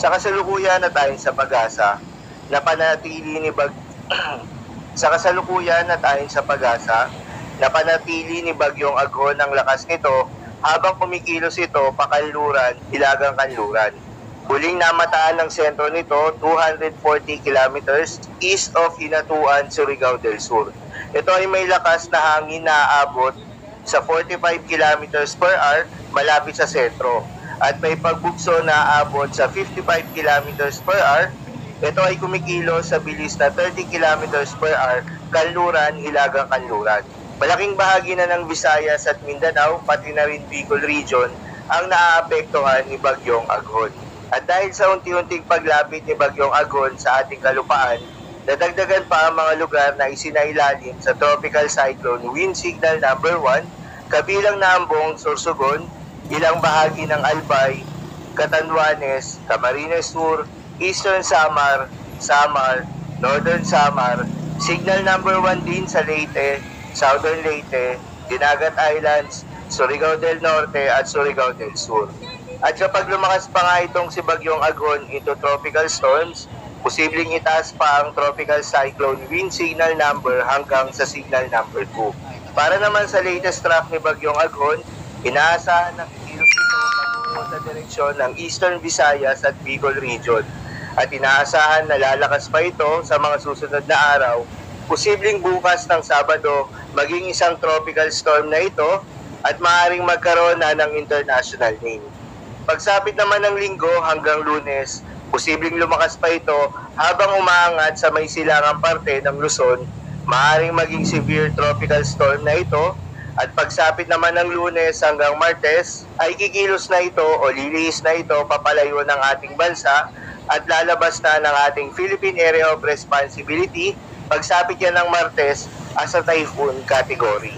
Sa kasalukuyan na tayo sa pag-asa, napanatili ni Bag sa kasalukuyan na tayo sa pag-asa, napanatili ni Bagyong Agho ang lakas nito habang kumikilos ito pakanluran, hilagang kanluran. Huling namataan ng sentro nito 240 kilometers east of Hinatuan, Surigao del Sur. Ito ay may lakas na hangin na aabot sa 45 kilometers per hour malapit sa sentro at may pagbugso na aabot sa 55 kilometers per hour. Ito ay kumikilos sa bilis na 30 kilometers per hour kanluran, hilagang kanluran. Malaking bahagi na ng Visayas at Mindanao, pati na rin Bicol Region, ang naaapektuhan ni Bagyong Aghon. At dahil sa unti-unting paglapit ni Bagyong Aghon sa ating kalupaan, nadagdagan pa ang mga lugar na isinailalim sa Tropical Cyclone Wind Signal number 1, kabilang na ang buong Sorsogon, ilang bahagi ng Albay, Catanduanes, Camarines Sur, Eastern Samar, Northern Samar, Signal number 1 din sa Leyte, Southern Leyte, Dinagat Islands, Surigao del Norte at Surigao del Sur. At kapag lumakas pa nga itong si Bagyong Aghon into tropical storms, posibleng itaas pa ang Tropical Cyclone Wind Signal number hanggang sa Signal number 2. Para naman sa latest track ni Bagyong Aghon, inaasahan ng kilos ito patungo sa direksyon ng Eastern Visayas at Bicol Region. At inaasahan na lalakas pa ito sa mga susunod na araw. Posibleng bukas ng Sabado maging isang tropical storm na ito at maaaring magkaroon na ng international name. Pagsapit naman ng Linggo hanggang Lunes, posibleng lumakas pa ito habang umaangat sa may silangang parte ng Luzon. Maaaring maging severe tropical storm na ito at pagsapit naman ng Lunes hanggang Martes ay kikilos na ito o lilihis na ito papalayo ng ating bansa at lalabas na ng ating Philippine Area of Responsibility pagsapit yan ng Martes as a typhoon category.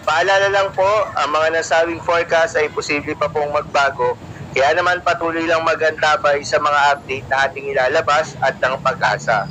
Paalala lang po, ang mga nasabing forecast ay posible pa pong magbago, kaya naman patuloy lang magantabay sa mga update na ating ilalabas at ng Pag-asa.